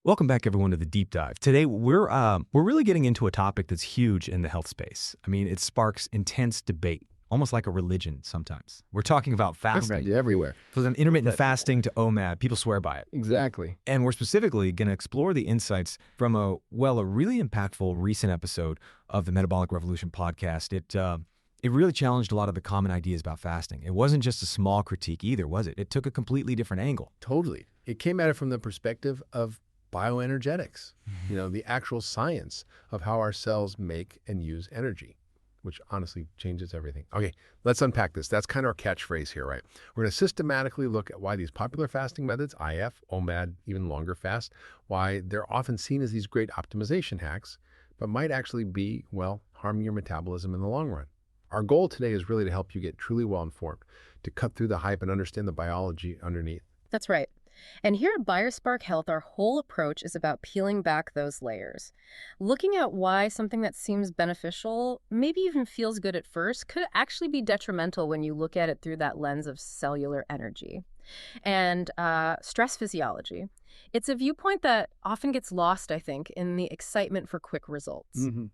Welcome back, everyone, to the deep dive. Today, we're really getting into a topic that's huge in the health space. I mean, it sparks intense debate, almost like a religion sometimes. We're talking about fasting. Right, everywhere. From intermittent fasting to OMAD, people swear by it. Exactly. And we're specifically going to explore the insights from a really impactful recent episode of the Metabolic Revolution podcast. It really challenged a lot of the common ideas about fasting. It wasn't just a small critique either, was it? It took a completely different angle. Totally. It came at it from the perspective of bioenergetics, the actual science of how our cells make and use energy, which honestly changes everything. Okay, let's unpack this. That's kind of our catchphrase here, right? We're going to systematically look at why these popular fasting methods, IF, OMAD, even longer fast, why they're often seen as these great optimization hacks, but might actually be, harming your metabolism in the long run. Our goal today is really to help you get truly well-informed, to cut through the hype and understand the biology underneath. That's right. And here at BioSpark Health, our whole approach is about peeling back those layers. Looking at why something that seems beneficial, maybe even feels good at first, could actually be detrimental when you look at it through that lens of cellular energy. And stress physiology. It's a viewpoint that often gets lost, I think, in the excitement for quick results. Mm-hmm.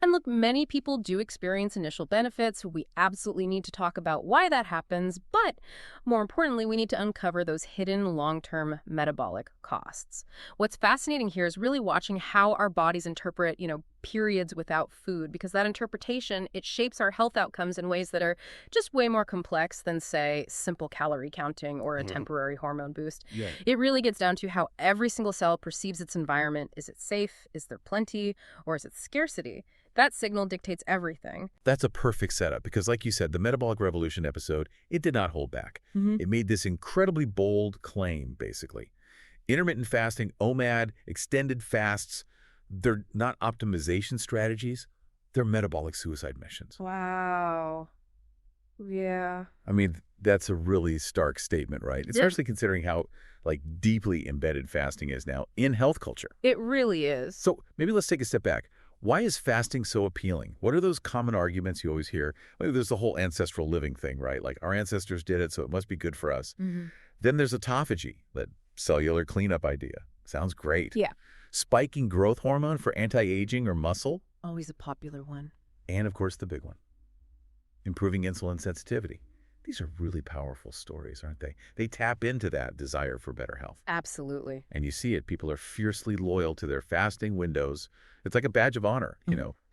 And look, many people do experience initial benefits. We absolutely need to talk about why that happens. But more importantly, we need to uncover those hidden long-term metabolic costs. What's fascinating here is really watching how our bodies interpret, periods without food, because that interpretation, it shapes our health outcomes in ways that are just way more complex than, say, simple calorie counting or a temporary hormone boost. Yeah. It really gets down to how every single cell perceives its environment. Is it safe? Is there plenty? Or is it scarcity? That signal dictates everything. That's a perfect setup because, like you said, the Metabolic Revolution episode, it did not hold back. It made this incredibly bold claim, basically. Intermittent fasting, OMAD, extended fasts, they're not optimization strategies. They're metabolic suicide missions. Wow. Yeah. I mean, that's a really stark statement, right? Especially considering how, deeply embedded fasting is now in health culture. It really is. So maybe let's take a step back. Why is fasting so appealing? What are those common arguments you always hear? Well, there's the whole ancestral living thing, right? Like our ancestors did it, so it must be good for us. Then there's autophagy, that cellular cleanup idea. Sounds great. Yeah. Spiking growth hormone for anti-aging or muscle. Always a popular one. And, of course, the big one, improving insulin sensitivity. These are really powerful stories, aren't they? They tap into that desire for better health. Absolutely. And you see it. People are fiercely loyal to their fasting windows. It's like a badge of honor,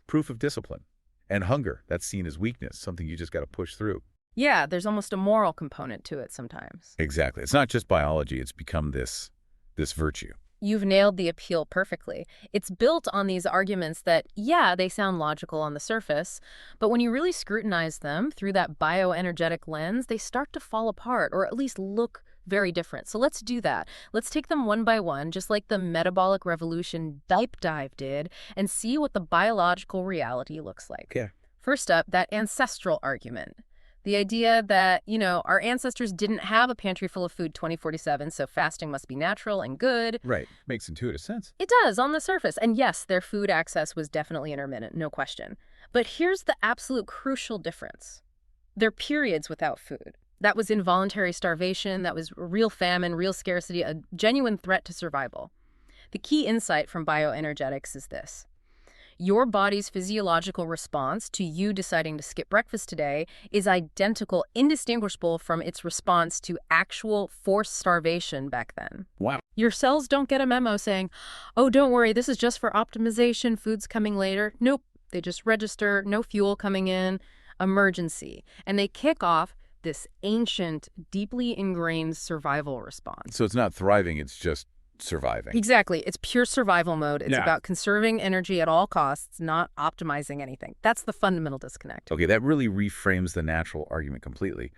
proof of discipline. And hunger, that's seen as weakness, something you just got to push through. Yeah, there's almost a moral component to it sometimes. Exactly. It's not just biology. It's become this virtue. You've nailed the appeal perfectly. It's built on these arguments that, yeah, they sound logical on the surface, but when you really scrutinize them through that bioenergetic lens, they start to fall apart or at least look very different. So let's do that. Let's take them one by one, just like the Metabolic Revolution deep dive did, and see what the biological reality looks like. Yeah. First up, that ancestral argument. The idea that, our ancestors didn't have a pantry full of food 24/7, so fasting must be natural and good. Right. Makes intuitive sense. It does on the surface. And yes, their food access was definitely intermittent, no question. But here's the absolute crucial difference. Their periods without food. That was involuntary starvation, that was real famine, real scarcity, a genuine threat to survival. The key insight from bioenergetics is this. Your body's physiological response to you deciding to skip breakfast today is identical, indistinguishable from its response to actual forced starvation back then. Wow. Your cells don't get a memo saying, oh, don't worry, this is just for optimization, food's coming later. Nope, they just register, no fuel coming in, emergency. And they kick off this ancient, deeply ingrained survival response. So it's not thriving, it's just surviving. Exactly. It's pure survival mode. It's about conserving energy at all costs, not optimizing anything. That's the fundamental disconnect. Okay, that really reframes the natural argument completely.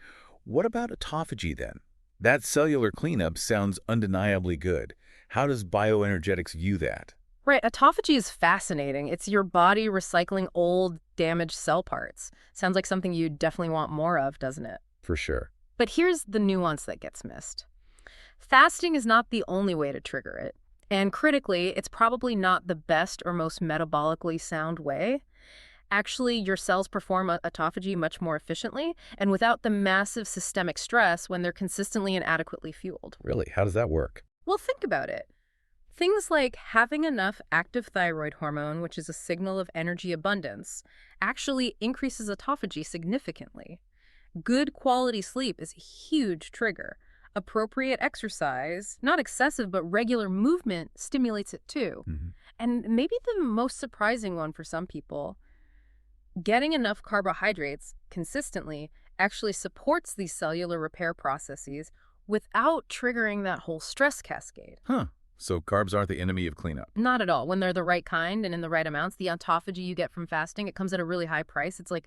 What about autophagy then? That cellular cleanup sounds undeniably good. How does bioenergetics view that? Right. Autophagy is fascinating. It's your body recycling old, damaged cell parts. Sounds like something you definitely want more of, doesn't it? For sure. But here's the nuance that gets missed. Fasting is not the only way to trigger it. And critically, it's probably not the best or most metabolically sound way. Actually, your cells perform autophagy much more efficiently and without the massive systemic stress when they're consistently and adequately fueled. Really? How does that work? Well, think about it. Things like having enough active thyroid hormone, which is a signal of energy abundance, actually increases autophagy significantly. Good quality sleep is a huge trigger. Appropriate exercise, not excessive but regular movement, stimulates it too. And maybe the most surprising one for some people, getting enough carbohydrates consistently actually supports these cellular repair processes without triggering that whole stress cascade. Huh. So carbs aren't the enemy of cleanup. Not at all. When they're the right kind and in the right amounts, the autophagy you get from fasting, it comes at a really high price. It's like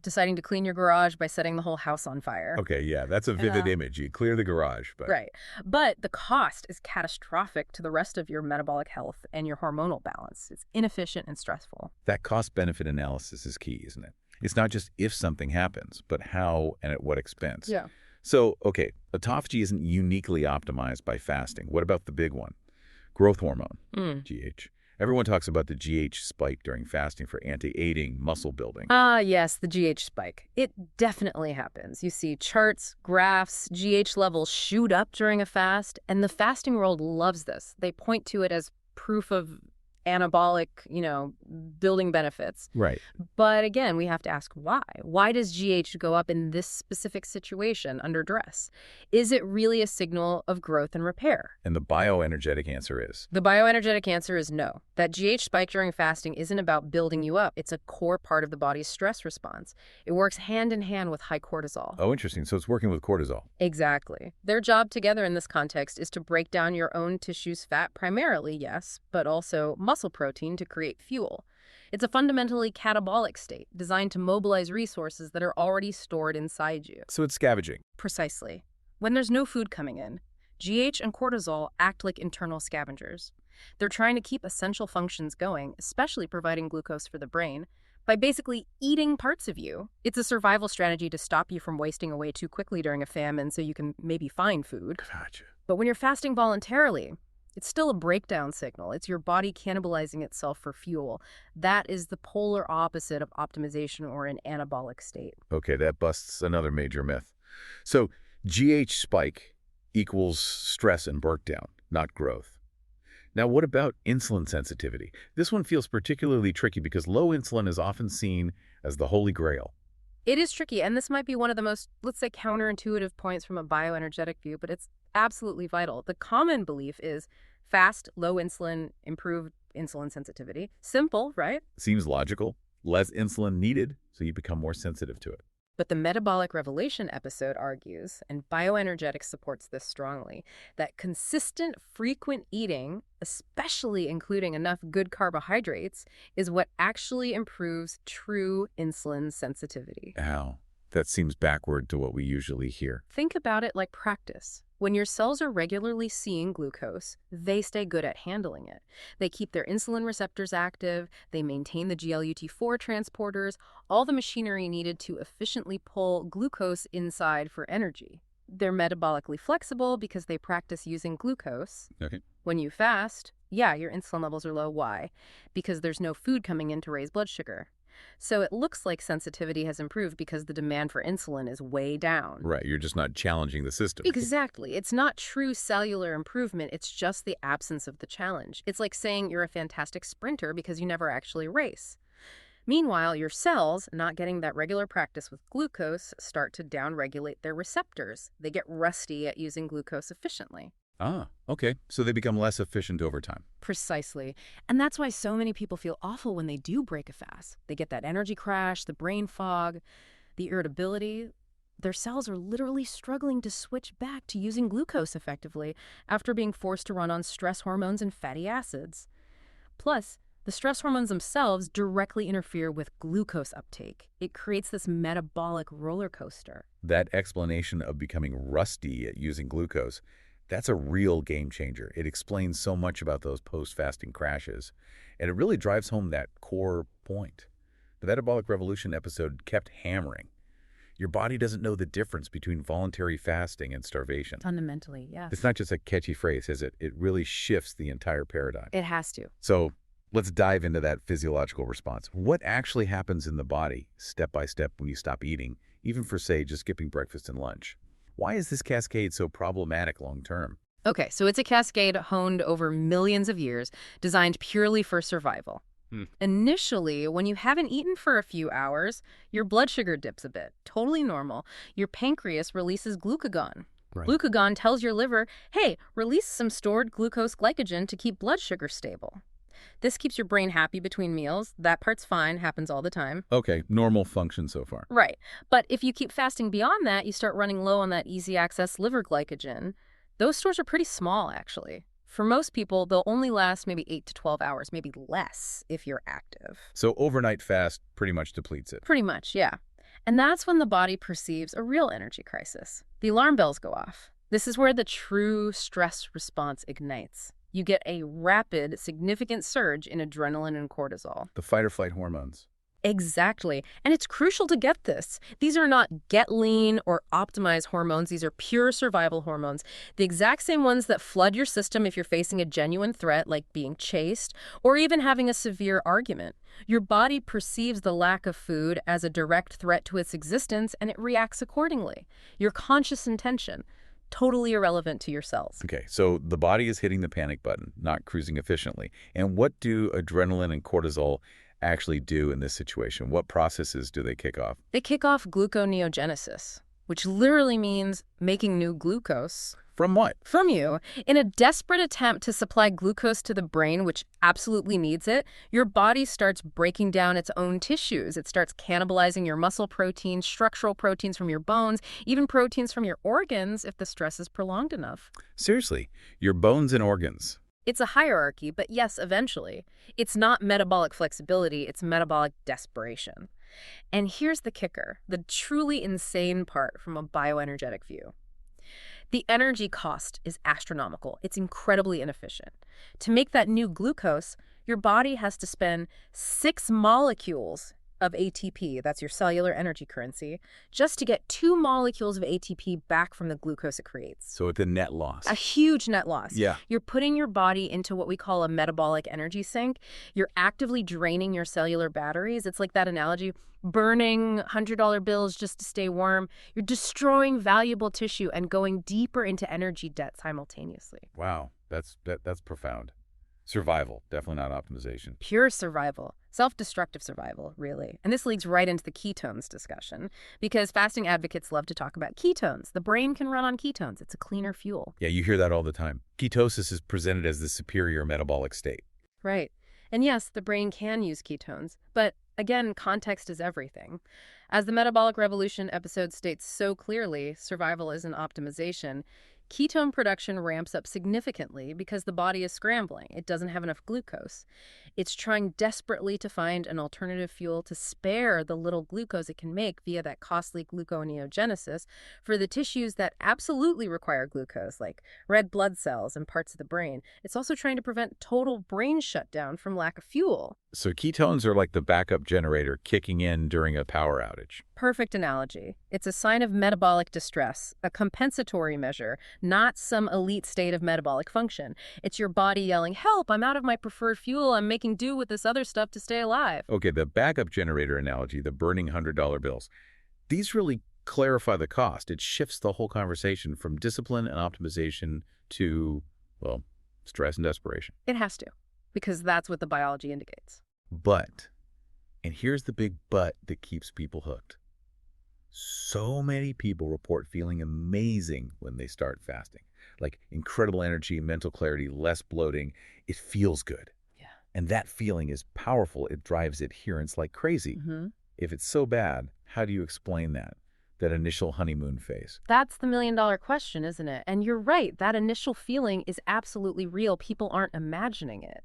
deciding to clean your garage by setting the whole house on fire. Okay, yeah, that's a vivid image. You clear the garage, but... Right. But the cost is catastrophic to the rest of your metabolic health and your hormonal balance. It's inefficient and stressful. That cost-benefit analysis is key, isn't it? It's not just if something happens, but how and at what expense. Yeah. So, okay, autophagy isn't uniquely optimized by fasting. What about the big one? Growth hormone, GH. Everyone talks about the GH spike during fasting for anti-aging, muscle building. Yes, the GH spike. It definitely happens. You see charts, graphs, GH levels shoot up during a fast, and the fasting world loves this. They point to it as proof of anabolic, building benefits. Right. But again, we have to ask why. Why does GH go up in this specific situation under duress? Is it really a signal of growth and repair? And the bioenergetic answer is? The bioenergetic answer is no. That GH spike during fasting isn't about building you up. It's a core part of the body's stress response. It works hand in hand with high cortisol. Oh, interesting. So it's working with cortisol. Exactly. Their job together in this context is to break down your own tissue's fat primarily, yes, but also muscle protein to create fuel. It's a fundamentally catabolic state designed to mobilize resources that are already stored inside you. So it's scavenging. Precisely. When there's no food coming in, GH and cortisol act like internal scavengers. They're trying to keep essential functions going, especially providing glucose for the brain, by basically eating parts of you. It's a survival strategy to stop you from wasting away too quickly during a famine so you can maybe find food. Gotcha. But when you're fasting voluntarily, it's still a breakdown signal. It's your body cannibalizing itself for fuel. That is the polar opposite of optimization or an anabolic state. Okay, that busts another major myth. So GH spike equals stress and breakdown, not growth. Now, what about insulin sensitivity? This one feels particularly tricky because low insulin is often seen as the holy grail. It is tricky, and this might be one of the most, let's say, counterintuitive points from a bioenergetic view, but it's absolutely vital. The common belief is fast, low insulin, improved insulin sensitivity. Simple, right? Seems logical. Less insulin needed, so you become more sensitive to it. But the Metabolic Revolution episode argues, and bioenergetics supports this strongly, that consistent, frequent eating, especially including enough good carbohydrates, is what actually improves true insulin sensitivity. Ow. That seems backward to what we usually hear. Think about it like practice. When your cells are regularly seeing glucose, they stay good at handling it. They keep their insulin receptors active, they maintain the GLUT4 transporters, all the machinery needed to efficiently pull glucose inside for energy. They're metabolically flexible because they practice using glucose. Okay. When you fast, yeah, your insulin levels are low. Why? Because there's no food coming in to raise blood sugar. So it looks like sensitivity has improved because the demand for insulin is way down. Right, you're just not challenging the system. Exactly. It's not true cellular improvement. It's just the absence of the challenge. It's like saying you're a fantastic sprinter because you never actually race. Meanwhile, your cells, not getting that regular practice with glucose, start to downregulate their receptors. They get rusty at using glucose efficiently. Ah, okay. So they become less efficient over time. Precisely. And that's why so many people feel awful when they do break a fast. They get that energy crash, the brain fog, the irritability. Their cells are literally struggling to switch back to using glucose effectively after being forced to run on stress hormones and fatty acids. Plus, the stress hormones themselves directly interfere with glucose uptake. It creates this metabolic roller coaster. That explanation of becoming rusty at using glucose, that's a real game changer. It explains so much about those post-fasting crashes, and it really drives home that core point. The Metabolic Revolution episode kept hammering. Your body doesn't know the difference between voluntary fasting and starvation. Fundamentally, yes. It's not just a catchy phrase, is it? It really shifts the entire paradigm. It has to. So let's dive into that physiological response. What actually happens in the body, step by step, when you stop eating, even for, say, just skipping breakfast and lunch? Why is this cascade so problematic long-term? Okay, so it's a cascade honed over millions of years, designed purely for survival. Initially, when you haven't eaten for a few hours, your blood sugar dips a bit. Totally normal. Your pancreas releases glucagon. Right. Glucagon tells your liver, hey, release some stored glucose glycogen to keep blood sugar stable. This keeps your brain happy between meals. That part's fine, happens all the time. Okay, normal function so far. Right. But if you keep fasting beyond that, you start running low on that easy access liver glycogen. Those stores are pretty small, actually. For most people, they'll only last maybe 8 to 12 hours, maybe less if you're active. So overnight fast pretty much depletes it. Pretty much, yeah. And that's when the body perceives a real energy crisis. The alarm bells go off. This is where the true stress response ignites. You get a rapid, significant surge in adrenaline and cortisol. The fight or flight hormones. Exactly. And it's crucial to get this. These are not get lean or optimize hormones. These are pure survival hormones. The exact same ones that flood your system if you're facing a genuine threat, like being chased, or even having a severe argument. Your body perceives the lack of food as a direct threat to its existence, and it reacts accordingly. Your conscious intention, totally irrelevant to your cells. Okay, so the body is hitting the panic button, not cruising efficiently. And what do adrenaline and cortisol actually do in this situation? What processes do they kick off? They kick off gluconeogenesis, which literally means making new glucose. From what? From you. In a desperate attempt to supply glucose to the brain, which absolutely needs it, your body starts breaking down its own tissues. It starts cannibalizing your muscle proteins, structural proteins from your bones, even proteins from your organs if the stress is prolonged enough. Seriously, your bones and organs. It's a hierarchy, but yes, eventually. It's not metabolic flexibility, it's metabolic desperation. And here's the kicker, the truly insane part from a bioenergetic view. The energy cost is astronomical. It's incredibly inefficient. To make that new glucose, your body has to spend 6 molecules of ATP, that's your cellular energy currency, just to get 2 molecules of ATP back from the glucose it creates. So it's a net loss. A huge net loss. Yeah. You're putting your body into what we call a metabolic energy sink. You're actively draining your cellular batteries. It's like that analogy, burning $100 bills just to stay warm. You're destroying valuable tissue and going deeper into energy debt simultaneously. Wow, that's profound. Survival, definitely not optimization. Pure survival. Self-destructive survival, really. And this leads right into the ketones discussion, because fasting advocates love to talk about ketones. The brain can run on ketones. It's a cleaner fuel. Yeah, you hear that all the time. Ketosis is presented as the superior metabolic state. Right. And yes, the brain can use ketones, but again, context is everything. As the Metabolic Revolution episode states so clearly, survival isn't optimization. Ketone production ramps up significantly because the body is scrambling. It doesn't have enough glucose. It's trying desperately to find an alternative fuel to spare the little glucose it can make via that costly gluconeogenesis for the tissues that absolutely require glucose, like red blood cells and parts of the brain. It's also trying to prevent total brain shutdown from lack of fuel. So ketones are like the backup generator kicking in during a power outage. Perfect analogy. It's a sign of metabolic distress, a compensatory measure, not some elite state of metabolic function. It's your body yelling, help, I'm out of my preferred fuel, I'm making do with this other stuff to stay alive. Okay, the backup generator analogy, the burning $100 bills, these really clarify the cost. It shifts the whole conversation from discipline and optimization to, well, stress and desperation. It has to, because that's what the biology indicates. But, and here's the big but that keeps people hooked. So many people report feeling amazing when they start fasting. Like incredible energy, mental clarity, less bloating. It feels good. Yeah. And that feeling is powerful. It drives adherence like crazy. Mm-hmm. If it's so bad, how do you explain that initial honeymoon phase? That's the million-dollar question, isn't it? And you're right, that initial feeling is absolutely real. People aren't imagining it.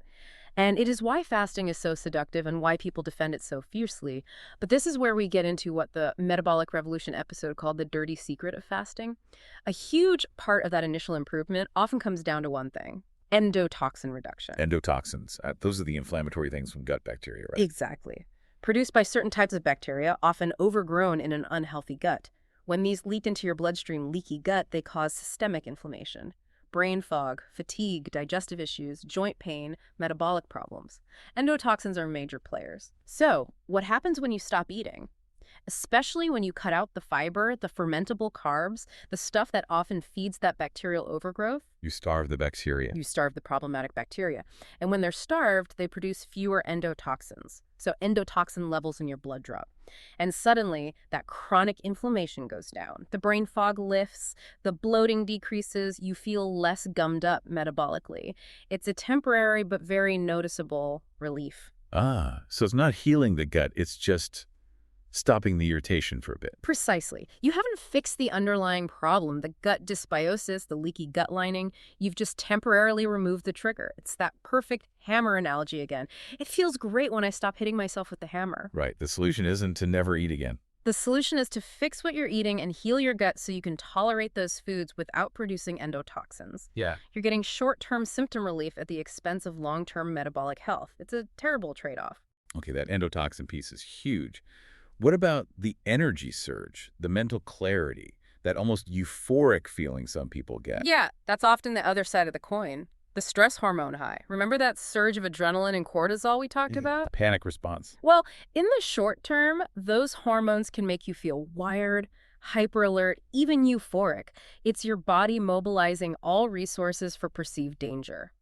And it is why fasting is so seductive and why people defend it so fiercely. But this is where we get into what the Metabolic Revolution episode called the dirty secret of fasting. A huge part of that initial improvement often comes down to one thing: endotoxin reduction. Endotoxins. Those are the inflammatory things from gut bacteria, right? Exactly. Produced by certain types of bacteria, often overgrown in an unhealthy gut. When these leak into your bloodstream leaky gut, they cause systemic inflammation. Brain fog, fatigue, digestive issues, joint pain, metabolic problems. Endotoxins are major players. So, what happens when you stop eating? Especially when you cut out the fiber, the fermentable carbs, the stuff that often feeds that bacterial overgrowth? You starve the bacteria. You starve the problematic bacteria. And when they're starved, they produce fewer endotoxins. So endotoxin levels in your blood drop. And suddenly, that chronic inflammation goes down. The brain fog lifts, the bloating decreases, you feel less gummed up metabolically. It's a temporary but very noticeable relief. Ah, so it's not healing the gut, it's just stopping the irritation for a bit. Precisely. You haven't fixed the underlying problem, the gut dysbiosis, the leaky gut lining. You've just temporarily removed the trigger. It's that perfect hammer analogy again. It feels great when I stop hitting myself with the hammer. Right. The solution isn't to never eat again. The solution is to fix what you're eating and heal your gut so you can tolerate those foods without producing endotoxins. Yeah. You're getting short-term symptom relief at the expense of long-term metabolic health. It's a terrible trade-off. Okay, that endotoxin piece is huge. What about the energy surge, the mental clarity, that almost euphoric feeling some people get? Yeah, that's often the other side of the coin. The stress hormone high. Remember that surge of adrenaline and cortisol we talked about? Panic response. Well, in the short term, those hormones can make you feel wired, hyper alert, even euphoric. It's your body mobilizing all resources for perceived danger.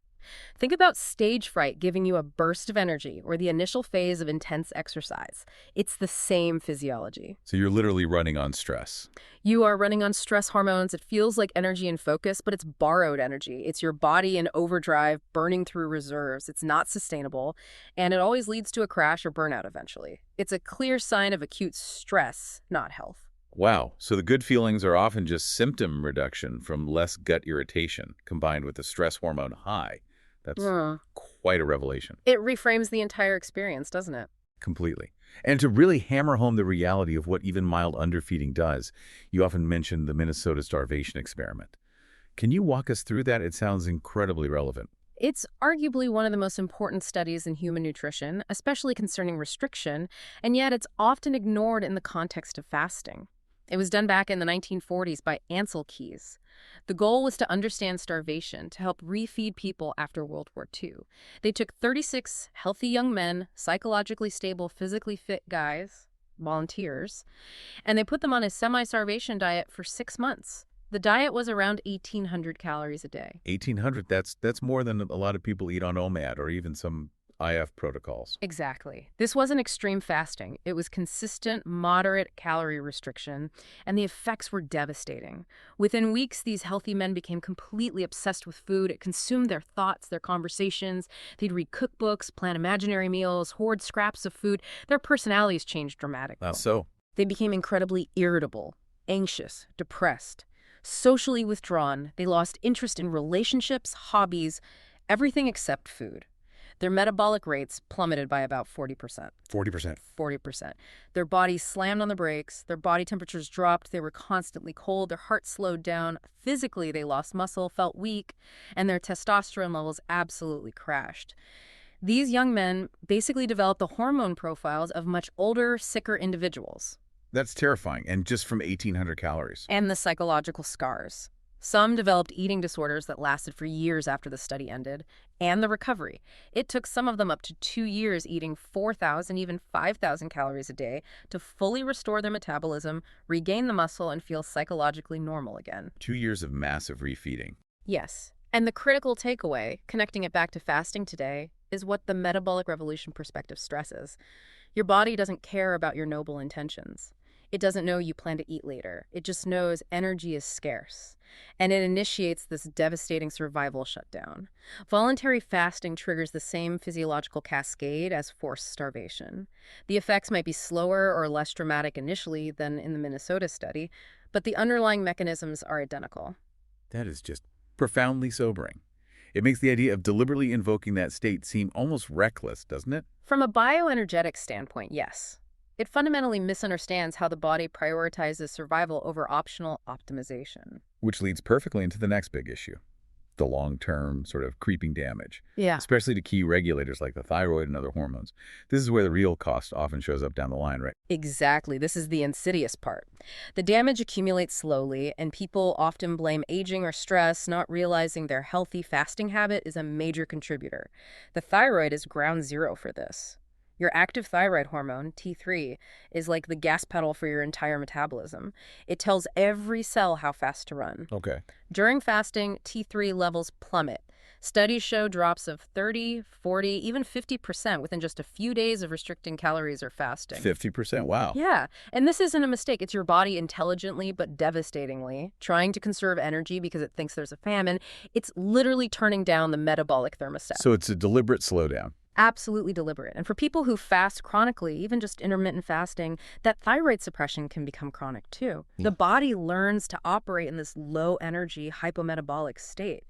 Think about stage fright giving you a burst of energy or the initial phase of intense exercise. It's the same physiology. So you're literally running on stress. You are running on stress hormones. It feels like energy and focus, but it's borrowed energy. It's your body in overdrive, burning through reserves. It's not sustainable, and it always leads to a crash or burnout eventually. It's a clear sign of acute stress, not health. Wow. So the good feelings are often just symptom reduction from less gut irritation combined with the stress hormone high. That's quite a revelation. It reframes the entire experience, doesn't it? Completely. And to really hammer home the reality of what even mild underfeeding does, you often mention the Minnesota Starvation Experiment. Can you walk us through that? It sounds incredibly relevant. It's arguably one of the most important studies in human nutrition, especially concerning restriction, and yet it's often ignored in the context of fasting. It was done back in the 1940s by Ansel Keys. The goal was to understand starvation, to help refeed people after World War II. They took 36 healthy young men, psychologically stable, physically fit guys, volunteers, and they put them on a semi-starvation diet for 6 months. The diet was around 1,800 calories a day. 1,800, that's more than a lot of people eat on OMAD or even some IF protocols. Exactly. This wasn't extreme fasting. It was consistent, moderate calorie restriction, and the effects were devastating. Within weeks, these healthy men became completely obsessed with food. It consumed their thoughts, their conversations. They'd read cookbooks, plan imaginary meals, hoard scraps of food. Their personalities changed dramatically. How so? They became incredibly irritable, anxious, depressed, socially withdrawn. They lost interest in relationships, hobbies, everything except food. Their metabolic rates plummeted by about 40%. 40%. 40%. Their bodies slammed on the brakes. Their body temperatures dropped. They were constantly cold. Their heart slowed down. Physically, they lost muscle, felt weak, and their testosterone levels absolutely crashed. These young men basically developed the hormone profiles of much older, sicker individuals. That's terrifying, and just from 1,800 calories. And the psychological scars. Some developed eating disorders that lasted for years after the study ended, and the recovery. It took some of them up to 2 years eating 4,000, even 5,000 calories a day to fully restore their metabolism, regain the muscle, and feel psychologically normal again. 2 years of massive refeeding. Yes. And the critical takeaway, connecting it back to fasting today, is what the metabolic revolution perspective stresses. Your body doesn't care about your noble intentions. It doesn't know you plan to eat later. It just knows energy is scarce. And it initiates this devastating survival shutdown. Voluntary fasting triggers the same physiological cascade as forced starvation. The effects might be slower or less dramatic initially than in the Minnesota study, but the underlying mechanisms are identical. That is just profoundly sobering. It makes the idea of deliberately invoking that state seem almost reckless, doesn't it? From a bioenergetic standpoint, yes. It fundamentally misunderstands how the body prioritizes survival over optional optimization. Which leads perfectly into the next big issue, the long-term sort of creeping damage, Yeah. especially to key regulators like the thyroid and other hormones. This is where the real cost often shows up down the line, right? Exactly. This is the insidious part. The damage accumulates slowly, and people often blame aging or stress, not realizing their healthy fasting habit is a major contributor. The thyroid is ground zero for this. Your active thyroid hormone, T3, is like the gas pedal for your entire metabolism. It tells every cell how fast to run. Okay. During fasting, T3 levels plummet. Studies show drops of 30, 40, even 50% within just a few days of restricting calories or fasting. 50%? Wow. Yeah, and this isn't a mistake. It's your body intelligently but devastatingly trying to conserve energy because it thinks there's a famine. It's literally turning down the metabolic thermostat. So it's a deliberate slowdown. Absolutely deliberate. And for people who fast chronically, even just intermittent fasting, that thyroid suppression can become chronic too. The body learns to operate in this low energy, hypometabolic state.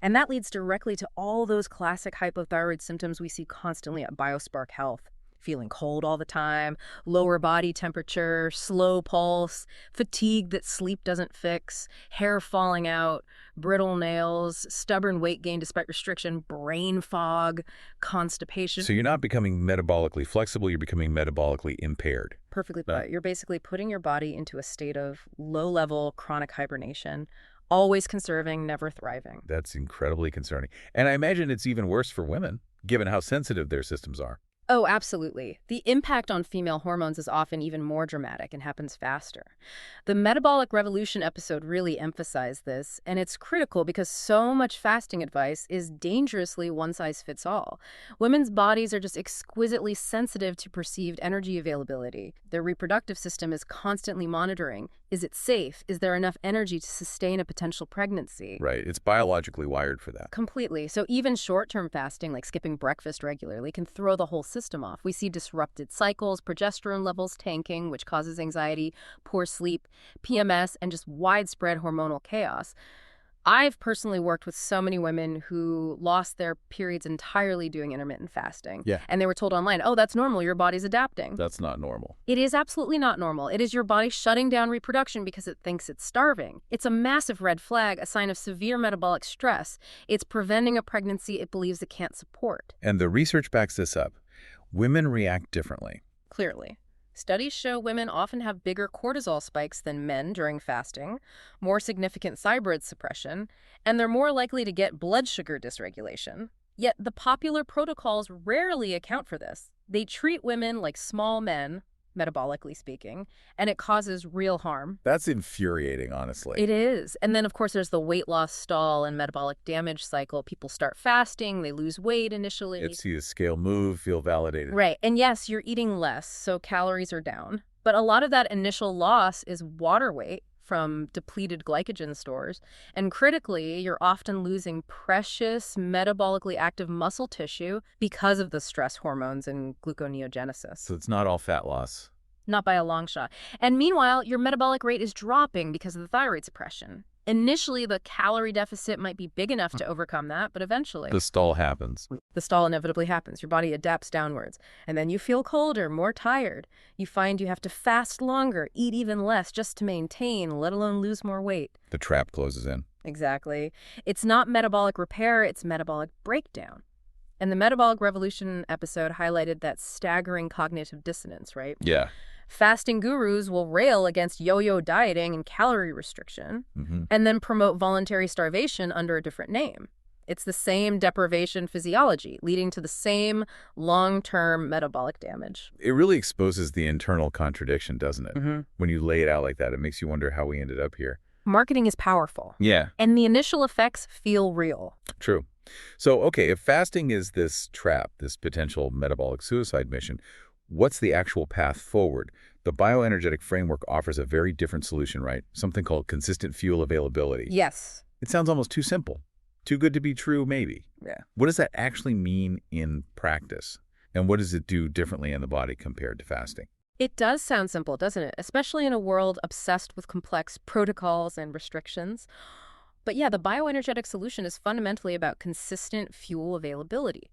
And that leads directly to all those classic hypothyroid symptoms we see constantly at BioSpark Health. Feeling cold all the time, lower body temperature, slow pulse, fatigue that sleep doesn't fix, hair falling out, brittle nails, stubborn weight gain despite restriction, brain fog, constipation. So you're not becoming metabolically flexible, you're becoming metabolically impaired. Perfectly put. You're basically putting your body into a state of low-level chronic hibernation, always conserving, never thriving. That's incredibly concerning. And I imagine it's even worse for women, given how sensitive their systems are. Oh, absolutely. The impact on female hormones is often even more dramatic and happens faster. The Metabolic Revolution episode really emphasized this, and it's critical because so much fasting advice is dangerously one-size-fits-all. Women's bodies are just exquisitely sensitive to perceived energy availability. Their reproductive system is constantly monitoring. Is it safe? Is there enough energy to sustain a potential pregnancy? Right. It's biologically wired for that. Completely. So even short-term fasting, like skipping breakfast regularly, can throw the whole system off. We see disrupted cycles, progesterone levels tanking, which causes anxiety, poor sleep, PMS, and just widespread hormonal chaos. I've personally worked with so many women who lost their periods entirely doing intermittent fasting. Yeah. And they were told online, oh, that's normal, your body's adapting. That's not normal. It is absolutely not normal. It is your body shutting down reproduction because it thinks it's starving. It's a massive red flag, a sign of severe metabolic stress. It's preventing a pregnancy it believes it can't support. And the research backs this up. Women react differently. Clearly. Studies show women often have bigger cortisol spikes than men during fasting, more significant thyroid suppression, and they're more likely to get blood sugar dysregulation. Yet the popular protocols rarely account for this. They treat women like small men, metabolically speaking, and it causes real harm. That's infuriating, honestly. It is. And then, of course, there's the weight loss stall and metabolic damage cycle. People start fasting, they lose weight initially. It's see the scale move, feel validated. Right. And yes, you're eating less, so calories are down. But a lot of that initial loss is water weight from depleted glycogen stores. And critically, you're often losing precious, metabolically active muscle tissue because of the stress hormones and gluconeogenesis. So it's not all fat loss. Not by a long shot. And meanwhile, your metabolic rate is dropping because of the thyroid suppression. Initially, the calorie deficit might be big enough to overcome that, but eventually The stall happens. the stall inevitably happens. Your body adapts downwards. And then you feel colder, more tired. You find you have to fast longer, eat even less just to maintain, let alone lose more weight. The trap closes in. Exactly. It's not metabolic repair, it's metabolic breakdown. And the Metabolic Revolution episode highlighted that staggering cognitive dissonance, right? Yeah. Fasting gurus will rail against yo-yo dieting and calorie restriction, and then promote voluntary starvation under a different name. It's the same deprivation physiology, leading to the same long-term metabolic damage. It really exposes the internal contradiction, doesn't it? When you lay it out like that, it makes you wonder how we ended up here. Marketing is powerful. Yeah. And the initial effects feel real. True. So, okay, if fasting is this trap, this potential metabolic suicide mission, what's the actual path forward? The bioenergetic framework offers a very different solution, right? Something called consistent fuel availability. Yes. It sounds almost too simple. Too good to be true, maybe. Yeah. What does that actually mean in practice? And what does it do differently in the body compared to fasting? It does sound simple, doesn't it? Especially in a world obsessed with complex protocols and restrictions. But yeah, the bioenergetic solution is fundamentally about consistent fuel availability.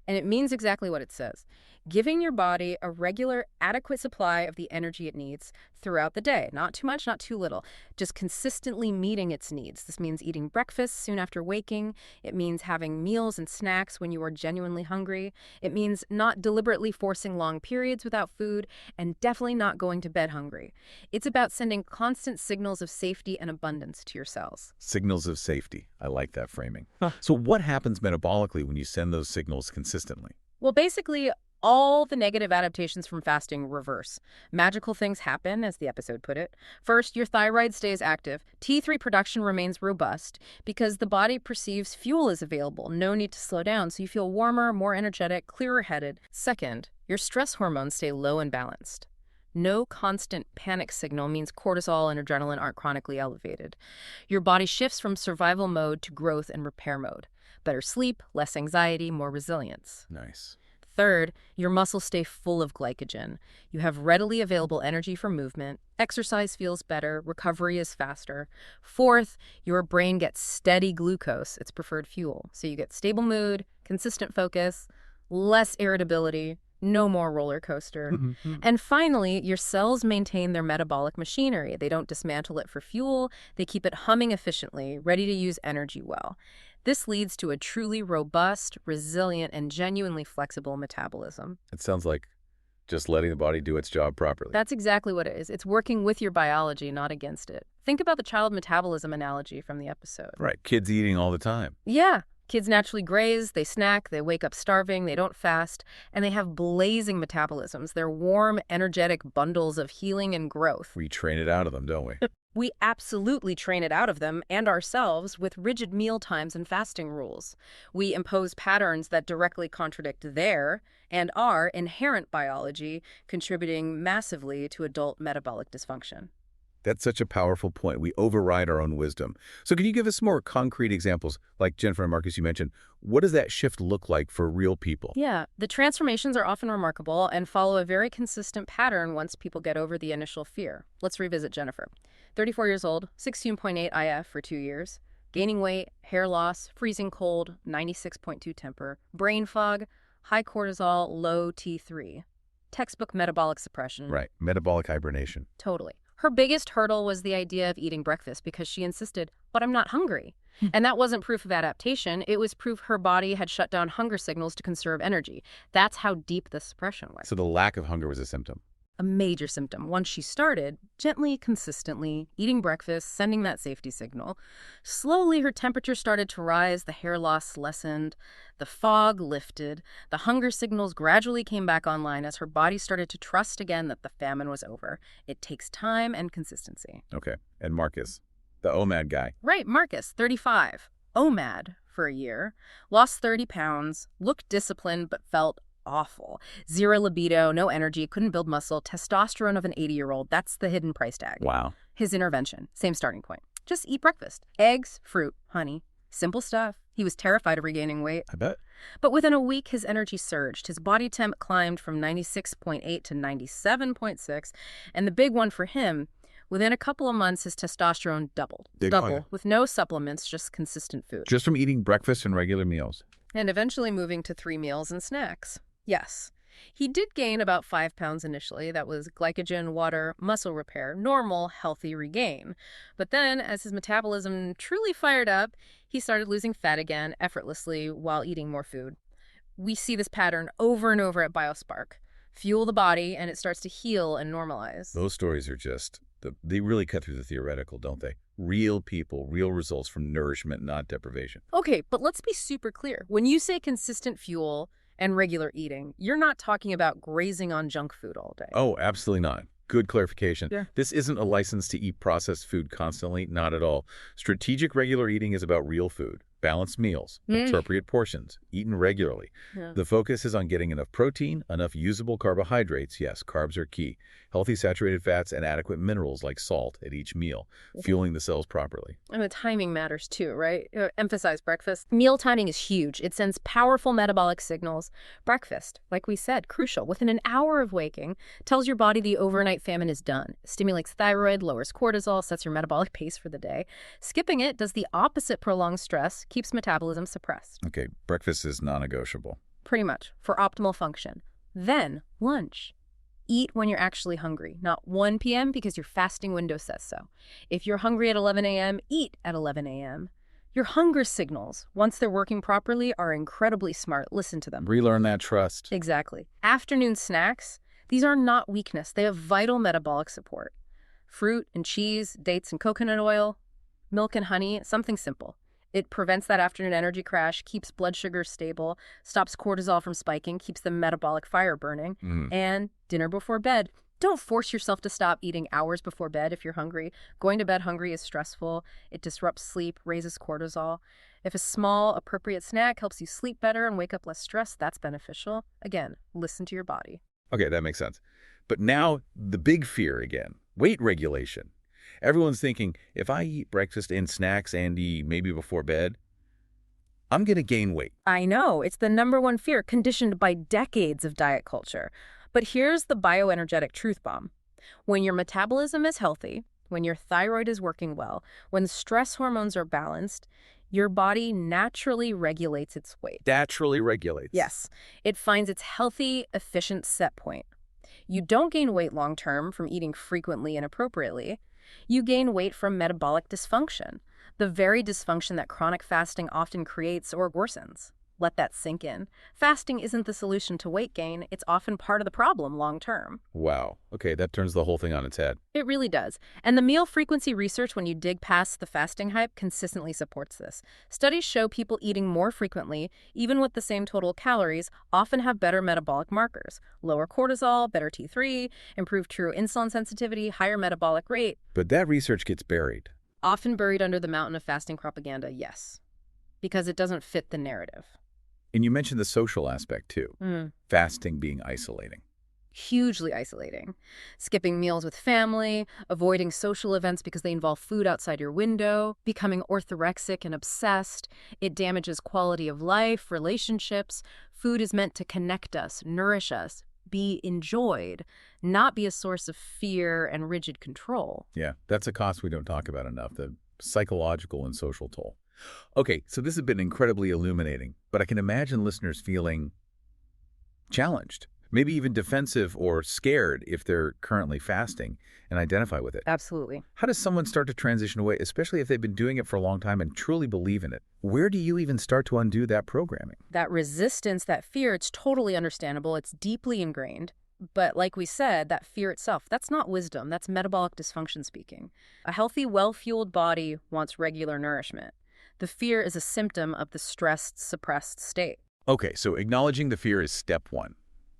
And it means exactly what it says. Giving your body a regular, adequate supply of the energy it needs throughout the day. Not too much, not too little. Just consistently meeting its needs. This means eating breakfast soon after waking. It means having meals and snacks when you are genuinely hungry. It means not deliberately forcing long periods without food, and definitely not going to bed hungry. It's about sending constant signals of safety and abundance to your cells. Signals of safety. I like that framing. So what happens metabolically when you send those signals consistently? Well, basically, all the negative adaptations from fasting reverse. Magical things happen, as the episode put it. First, your thyroid stays active. T3 production remains robust because the body perceives fuel is available. No need to slow down, so you feel warmer, more energetic, clearer-headed. Second, your stress hormones stay low and balanced. No constant panic signal means cortisol and adrenaline aren't chronically elevated. Your body shifts from survival mode to growth and repair mode. Better sleep, less anxiety, more resilience. Nice. Third, your muscles stay full of glycogen. You have readily available energy for movement. Exercise feels better. Recovery is faster. Fourth, your brain gets steady glucose, its preferred fuel. So you get stable mood, consistent focus, less irritability, no more roller coaster. And finally, your cells maintain their metabolic machinery. They don't dismantle it for fuel. They keep it humming efficiently, ready to use energy well. This leads to a truly robust, resilient, and genuinely flexible metabolism. It sounds like just letting the body do its job properly. That's exactly what it is. It's working with your biology, not against it. Think about the child metabolism analogy from the episode. Right. Kids eating all the time. Yeah. Kids naturally graze, they snack, they wake up starving, they don't fast, and they have blazing metabolisms. They're warm, energetic bundles of healing and growth. We train it out of them, don't we? We absolutely train it out of them and ourselves with rigid meal times and fasting rules. We impose patterns that directly contradict their and our inherent biology, contributing massively to adult metabolic dysfunction. That's such a powerful point. We override our own wisdom. So can you give us more concrete examples? Like Jennifer and Marcus, you mentioned, what does that shift look like for real people? Yeah, the transformations are often remarkable and follow a very consistent pattern once people get over the initial fear. Let's revisit Jennifer. 34 years old, 16.8 IF for 2 years, gaining weight, hair loss, freezing cold, 96.2 temper, brain fog, high cortisol, low T3. Textbook metabolic suppression. Right, metabolic hibernation. Totally. Her biggest hurdle was the idea of eating breakfast because she insisted, but I'm not hungry. And that wasn't proof of adaptation. It was proof her body had shut down hunger signals to conserve energy. That's how deep the suppression went. So the lack of hunger was a symptom. A major symptom. Once she started, gently, consistently, eating breakfast, sending that safety signal, slowly her temperature started to rise, the hair loss lessened, the fog lifted, the hunger signals gradually came back online as her body started to trust again that the famine was over. It takes time and consistency. Okay. And Marcus, the OMAD guy. Right, Marcus, 35. OMAD for a year, lost 30 pounds, looked disciplined but felt awful. Zero libido, no energy, couldn't build muscle, testosterone of an 80-year-old. That's the hidden price tag. Wow. His intervention, same starting point. Just eat breakfast. Eggs, fruit, honey. Simple stuff. He was terrified of regaining weight. I bet. But within a week, his energy surged. His body temp climbed from 96.8 to 97.6. And the big one for him, within a couple of months, his testosterone doubled. With no supplements, just consistent food. Just from eating breakfast and regular meals. And eventually moving to 3 meals and snacks. Yes. He did gain about 5 pounds initially. That was glycogen, water, muscle repair, normal, healthy regain. But then, as his metabolism truly fired up, he started losing fat again effortlessly while eating more food. We see this pattern over and over at BioSpark. Fuel the body, and it starts to heal and normalize. Those stories are just, they really cut through the theoretical, don't they? Real people, real results from nourishment, not deprivation. Okay, but let's be super clear. When you say consistent fuel and regular eating, you're not talking about grazing on junk food all day. Oh, absolutely not. Good clarification. Yeah. This isn't a license to eat processed food constantly, not at all. Strategic regular eating is about real food, balanced meals, appropriate portions, eaten regularly. Yeah. The focus is on getting enough protein, enough usable carbohydrates. Yes, carbs are key. Healthy saturated fats and adequate minerals like salt at each meal, fueling the cells properly. And the timing matters too, right? Emphasize breakfast. Meal timing is huge. It sends powerful metabolic signals. Breakfast, like we said, crucial. Within an hour of waking, tells your body the overnight famine is done. Stimulates thyroid, lowers cortisol, sets your metabolic pace for the day. Skipping it does the opposite, prolongs stress, keeps metabolism suppressed. Okay, breakfast is non-negotiable. Pretty much, for optimal function. Then, lunch. Eat when you're actually hungry, not 1 p.m. because your fasting window says so. If you're hungry at 11 a.m., eat at 11 a.m. Your hunger signals, once they're working properly, are incredibly smart. Listen to them. Relearn that trust. Exactly. Afternoon snacks, these are not weakness. They have vital metabolic support. Fruit and cheese, dates and coconut oil, milk and honey, something simple. It prevents that afternoon energy crash, keeps blood sugar stable, stops cortisol from spiking, keeps the metabolic fire burning. And dinner before bed. Don't force yourself to stop eating hours before bed if you're hungry. Going to bed hungry is stressful. It disrupts sleep, raises cortisol. If a small, appropriate snack helps you sleep better and wake up less stressed, that's beneficial. Again, listen to your body. Okay, that makes sense. But now the big fear again, weight regulation. Everyone's thinking, if I eat breakfast and snacks, Andy, maybe before bed, I'm going to gain weight. I know, it's the #1 fear conditioned by decades of diet culture. But here's the bioenergetic truth bomb. When your metabolism is healthy, when your thyroid is working well, when stress hormones are balanced, your body naturally regulates its weight. Naturally regulates. Yes, it finds its healthy, efficient set point. You don't gain weight long-term from eating frequently and appropriately. You gain weight from metabolic dysfunction, the very dysfunction that chronic fasting often creates or worsens. Let that sink in. Fasting isn't the solution to weight gain. It's often part of the problem long-term. Wow. Okay, that turns the whole thing on its head. It really does. And the meal frequency research, when you dig past the fasting hype, consistently supports this. Studies show people eating more frequently, even with the same total calories, often have better metabolic markers. Lower cortisol, better T3, improved true insulin sensitivity, higher metabolic rate. But that research gets buried. Often buried under the mountain of fasting propaganda, yes. Because it doesn't fit the narrative. And you mentioned the social aspect, too. Fasting being isolating. Hugely isolating. Skipping meals with family, avoiding social events because they involve food outside your window, becoming orthorexic and obsessed. It damages quality of life, relationships. Food is meant to connect us, nourish us, be enjoyed, not be a source of fear and rigid control. Yeah, that's a cost we don't talk about enough, the psychological and social toll. Okay, so this has been incredibly illuminating, but I can imagine listeners feeling challenged, maybe even defensive or scared if they're currently fasting and identify with it. Absolutely. How does someone start to transition away, especially if they've been doing it for a long time and truly believe in it? Where do you even start to undo that programming? That resistance, that fear, it's totally understandable. It's deeply ingrained. But like we said, that fear itself, that's not wisdom. That's metabolic dysfunction speaking. A healthy, well-fueled body wants regular nourishment. The fear is a symptom of the stressed, suppressed state. Okay, so acknowledging the fear is step one.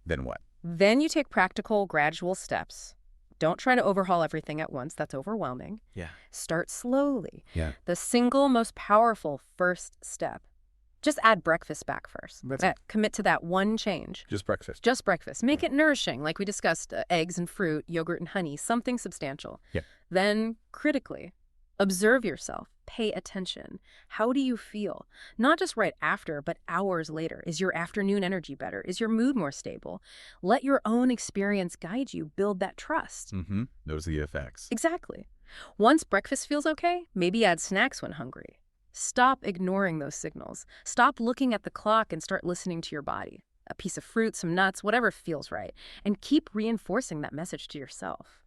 Then what? Then you take practical, gradual steps. Don't try to overhaul everything at once. That's overwhelming. Yeah. Start slowly. Yeah. The single most powerful first step. Just add breakfast back first. Commit to that one change. Just breakfast. Just breakfast. Make it nourishing, like we discussed, eggs and fruit, yogurt and honey, something substantial. Yeah. Then, critically, observe yourself. Pay attention. How do you feel? Not just right after, but hours later. Is your afternoon energy better? Is your mood more stable? Let your own experience guide you. Build that trust. Those are the effects. Exactly. Once breakfast feels okay, maybe add snacks when hungry. Stop ignoring those signals. Stop looking at the clock and start listening to your body. A piece of fruit, some nuts, whatever feels right. And keep reinforcing that message to yourself.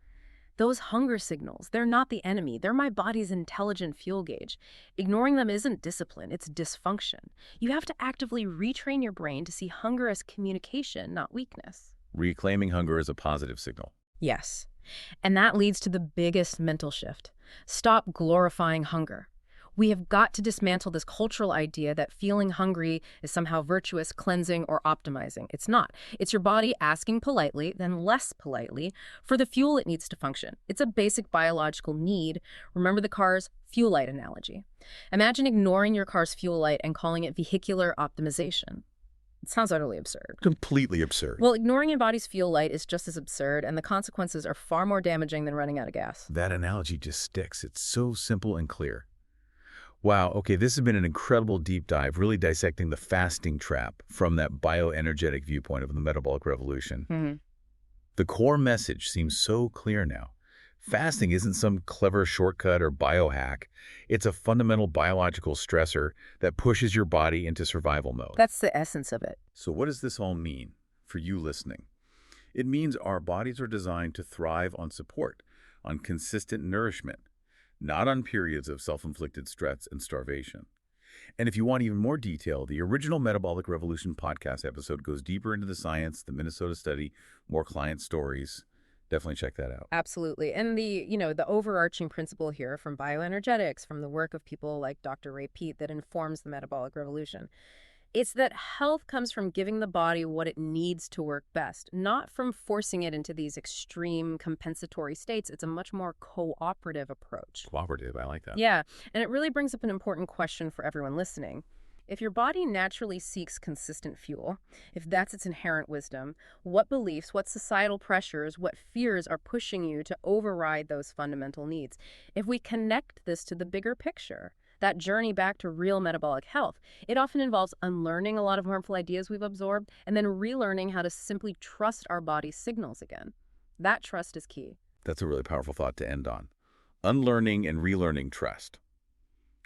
Those hunger signals, they're not the enemy. They're my body's intelligent fuel gauge. Ignoring them isn't discipline, it's dysfunction. You have to actively retrain your brain to see hunger as communication, not weakness. Reclaiming hunger as a positive signal. Yes. And that leads to the biggest mental shift. Stop glorifying hunger. We have got to dismantle this cultural idea that feeling hungry is somehow virtuous, cleansing, or optimizing. It's not. It's your body asking politely, then less politely, for the fuel it needs to function. It's a basic biological need. Remember the car's fuel light analogy. Imagine ignoring your car's fuel light and calling it vehicular optimization. It sounds utterly absurd. Completely absurd. Well, ignoring your body's fuel light is just as absurd, and the consequences are far more damaging than running out of gas. That analogy just sticks. It's so simple and clear. Wow, okay, this has been an incredible deep dive, really dissecting the fasting trap from that bioenergetic viewpoint of the metabolic revolution. The core message seems so clear now. Fasting isn't some clever shortcut or biohack. It's a fundamental biological stressor that pushes your body into survival mode. That's the essence of it. So what does this all mean for you listening? It means our bodies are designed to thrive on support, on consistent nourishment, not on periods of self-inflicted stress and starvation. And if you want even more detail, the original Metabolic Revolution podcast episode goes deeper into the science, the Minnesota study, more client stories. Definitely check that out. Absolutely. And the overarching principle here from bioenergetics, from the work of people like Dr. Ray Peat that informs the metabolic revolution, it's that health comes from giving the body what it needs to work best, not from forcing it into these extreme compensatory states. It's a much more cooperative approach. Cooperative, I like that. Yeah, and it really brings up an important question for everyone listening. If your body naturally seeks consistent fuel, if that's its inherent wisdom, what beliefs, what societal pressures, what fears are pushing you to override those fundamental needs? If we connect this to the bigger picture, that journey back to real metabolic health, it often involves unlearning a lot of harmful ideas we've absorbed and then relearning how to simply trust our body's signals again. That trust is key. That's a really powerful thought to end on. Unlearning and relearning trust.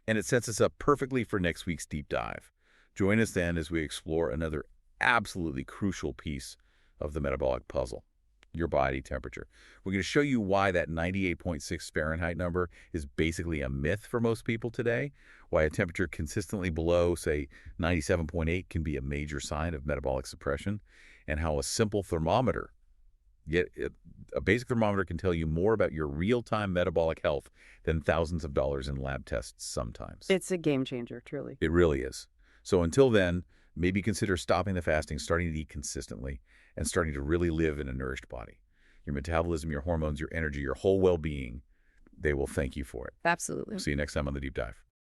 And it sets us up perfectly for next week's deep dive. Join us then as we explore another absolutely crucial piece of the metabolic puzzle, your body temperature. We're going to show you why that 98.6 Fahrenheit number is basically a myth for most people today, why a temperature consistently below, say, 97.8 can be a major sign of metabolic suppression, and how a simple thermometer, a basic thermometer, can tell you more about your real-time metabolic health than thousands of dollars in lab tests sometimes. It's a game changer, truly. It really is. So until then, maybe consider stopping the fasting, starting to eat consistently, and starting to really live in a nourished body. Your metabolism, your hormones, your energy, your whole well-being, they will thank you for it. Absolutely. See you next time on The Deep Dive.